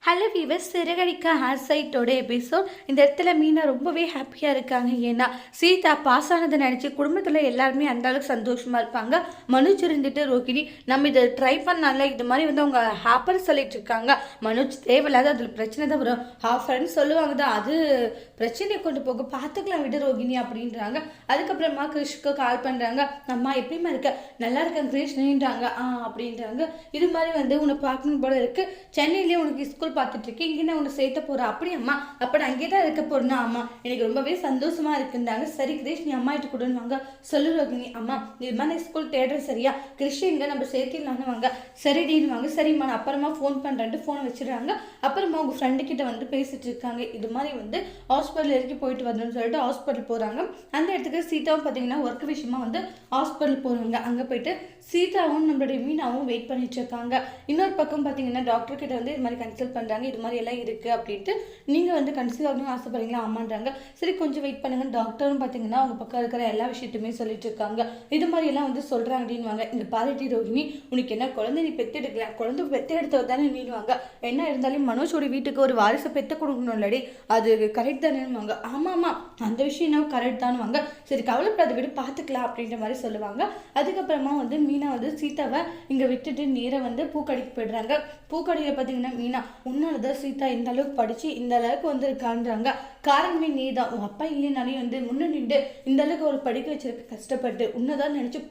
Hello viewers, Siragadikka ஹார்சைட்டோட episode. இந்த இடத்துல மீனா ரொம்பவே ஹாப்பியாக இருக்காங்க. ஏன்னா சீதா பாஸ் ஆனதை நினச்சி குடும்பத்தில் எல்லாருமே அந்த அளவுக்கு சந்தோஷமாக இருப்பாங்க. மனோஜ் இருந்துட்டு ரோகிணி நம்ம இதை ட்ரை பண்ணால இது மாதிரி வந்து அவங்க ஹாப்பர் சொல்லிட்டு இருக்காங்க. மனோஜ் தேவையில்லாத அதில் பிரச்சனை தான் வரும். ஹாஃப்னு சொல்லுவாங்க தான், அது பிரச்சனையை கொண்டு போக பார்த்துக்கலாம் விட ரோகிணி அப்படின்றாங்க. அதுக்கப்புறமா கிருஷ்க்கு கால் பண்ணுறாங்க. அம்மா எப்படிமா இருக்க? நல்லா இருக்கேன் கிருஷ்ணன்றாங்க. அப்படின்றாங்க. இது மாதிரி வந்து உன்னை பார்க்கணும் போல இருக்கு. சென்னையிலேயே உனக்கு ஸ்கூல் பார்த்துட்டு இருக்கேன், இங்கே நான் உன்னை சேர்த்த போகிறேன். அப்படி அம்மா, அப்போ நான் அங்கே தான் இருக்க போறேன்னா? அம்மா எனக்கு ரொம்பவே சந்தோஷமா இருக்குன்றாங்க. சரி கிரீஷ், நீ அம்மா கிட்ட கொடுன்னு சொல்லு ரோகிணி. அம்மா இது மாதிரி நான் ஸ்கூல் தேடுறேன் சரியா? கிறிஸ்டின்ங்க நம்ம சேர்த்திடலான்னு வாங்க. சரிடின்னு சரிம்மா நான் அப்புறமா ஃபோன் பண்ணுறேன்ட்டு ஃபோனை வச்சிடுறாங்க. அப்புறமா உங்கள் ஃப்ரெண்டு கிட்ட வந்து பேசிட்டு இருக்காங்க. இது மாதிரி வந்து ஹாஸ்பிட்டல் வரைக்கும் போயிட்டு வரணும்னு சொல்லிட்டு ஹாஸ்பிட்டல் போகிறாங்க. அந்த இடத்துக்கு சீதாவும் பார்த்தீங்கன்னா ஒர்க் விஷயமா வந்து ஹாஸ்பிட்டல் போகிறாங்க. அங்கே போயிட்டு சீதாவும் நம்மளுடைய மீனாவும் வெயிட் பண்ணிட்டு இருக்காங்க. இன்னொரு பக்கம் பார்த்தீங்கன்னா டாக்டர் கிட்ட வந்து இது மாதிரி கன்சல்ட் பண்ணுறாங்க. இது மாதிரி எல்லாம் இருக்குது அப்படின்ட்டு. நீங்கள் வந்து கன்சல்ட் ஆகணும்னு ஆசைப்படுறீங்களா? ஆமான்றாங்க. சரி கொஞ்சம் வெயிட் பண்ணுங்க. டாக்டரும் பார்த்தீங்கன்னா அவங்க பக்கம் இருக்கிற எல்லா விஷயத்தையுமே சொல்லிட்டு இருக்காங்க. இது மாதிரி எல்லாம் வந்து சொல்கிறாங்க அப்படின்வாங்க. இந்த பாலிட்டி ரோகிணி, உனக்கு என்ன குழந்தை நீ பெற்றெடுக்கல, குழந்தை பெற்றெடுத்தவர் தானே நீனுவாங்க. என்ன இருந்தாலும் மனோஜோட வீட்டுக்கு ஒரு வாரிசை பெற்று கொடுக்கணும் இல்லடி, அது கரெக்ட் தானேன்னுவாங்க. ஆமாம்மா அந்த விஷயம் என்ன கரெக்ட் தானுவாங்க. சரி கவலைப்படாத விட பார்த்துக்கலாம் அப்படின்ற மாதிரி சொல்லுவாங்க. அதுக்கப்புறமா வந்து மீனா வந்து சீதாவை இங்கே விட்டுட்டு நேராக வந்து பூக்கடைக்கு போயிடுறாங்க. பூக்கடையில் பார்த்தீங்கன்னா மீனா, உன்னாலதான் சீதா இந்த அளவுக்கு படிச்சு இந்த அளவுக்கு வந்து இருக்கான்றாங்க. காரணமே நீ தான். உன் அப்பா இல்லைனாலே வந்து முன்ன நின்று இந்த அளவுக்கு ஒரு படிக்க வச்சிருக்க கஷ்டப்பட்டு உன்னதான் நினைச்சு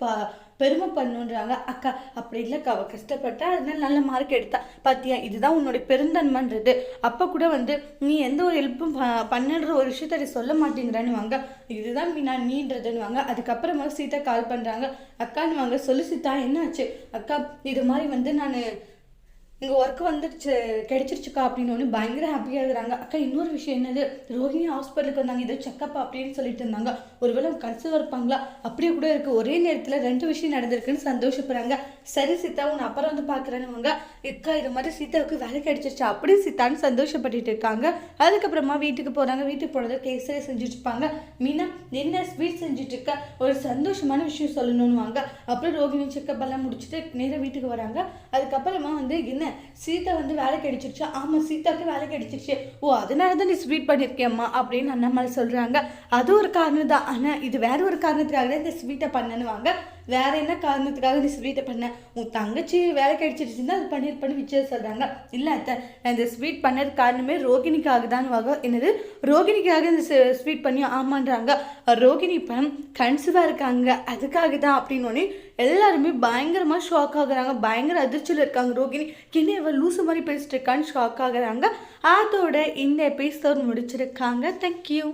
பெருமை பண்ணுன்றாங்க. அக்கா அப்படி இல்லைக்கா, அவள் கஷ்டப்பட்டா அதனால நல்ல மார்க் எடுத்தா பாத்தியா, இதுதான் உன்னுடைய பெருந்தன்மைன்றது. அப்போ கூட வந்து நீ எந்த ஒரு ஹெல்ப்பும் பண்ணுன்ற ஒரு விஷயத்த சொல்ல மாட்டேங்கிறான்னு வாங்க. இதுதான் மீனா நீன்றதுன்னு வாங்க. அதுக்கப்புறமா சீதா கால் பண்ணுறாங்க. அக்கான்னு வாங்க. சொல்லு சீதா என்னாச்சு? அக்கா இது மாதிரி வந்து நான் இங்கே ஒர்க் வந்துடுச்சு, கிடைச்சிருச்சுக்கா அப்படின்னு ஒன்று பயங்கர ஹாப்பியாக இருக்கிறாங்க. அக்கா இன்னொரு விஷயம் என்னது, ரோஹிணி ஹாஸ்பிட்டலுக்கு வந்தாங்க, ஏதோ செக்கப் அப்படின்னு சொல்லிட்டு இருந்தாங்க. ஒருவேளை கன்சீவ் இருப்பாங்களா? அப்படியே கூட இருக்குது. ஒரே நேரத்தில் 2 விஷயம் நடந்திருக்குன்னு சந்தோஷப்படுறாங்க. சரி சீதா உன்னை அப்புறம் வந்து பார்க்குறேன்னு அக்கா இது மாதிரி சீதாவுக்கு வேலை கிடைச்சிருச்சு அப்படி சீதான்னு சந்தோஷப்பட்டுட்டு இருக்காங்க. அதுக்கப்புறமா வீட்டுக்கு போகிறாங்க. வீட்டுக்கு போனதை கேசரி செஞ்சுட்டு இருப்பாங்க. மீனா என்ன ஸ்வீட் செஞ்சுட்டு இருக்க, ஒரு சந்தோஷமான விஷயம் சொல்லணும்னு வாங்க. அப்புறம் ரோஹிணி செக்கப் எல்லாம் முடிச்சுட்டு நேராக வீட்டுக்கு வராங்க. அதுக்கப்புறமா வந்து என்ன சீதா வந்து வேலை கிடைச்சிருச்சா? ஆமா சீதாவுக்கு வேலை கிடைச்சிருச்சு. ஓ அதனால தான் நீ ஸ்வீட் பண்ணியிருக்கேம்மா அப்படின்னு அண்ணாமலை சொல்றாங்க. அது ஒரு காரணம் தான், ஆனா இது வேற ஒரு காரணத்துக்காக தான் இந்த ஸ்வீட்டை பண்ணணுவாங்க. வேற என்ன காரணத்துக்காக நீ ஸ்வீட்டை பண்ண? உன் தங்கச்சி வேலை கிடைச்சிருச்சுன்னா அது பண்ணி வச்சு சொல்றாங்க. இல்லை அத்தை, நான் இந்த ஸ்வீட் பண்ணது காரணமே ரோகிணிக்காக தான் வாங்க. என்னது ரோகிணிக்காக இந்த ஸ்வீட் பண்ணி? ஆமான்றாங்க. ரோகிணி இப்போ கன்சீவாக இருக்காங்க, அதுக்காக தான் அப்படின்னு எல்லாருமே பயங்கரமாக ஷாக் ஆகுறாங்க. பயங்கர அதிர்ச்சியில் இருக்காங்க. ரோகிணி என்ன இவள் லூசு மாதிரி பேசிட்டு இருக்கான்னு ஷாக் ஆகுறாங்க. அதோட இந்த எபிசோட் முடிச்சிருக்காங்க. தேங்க்யூ.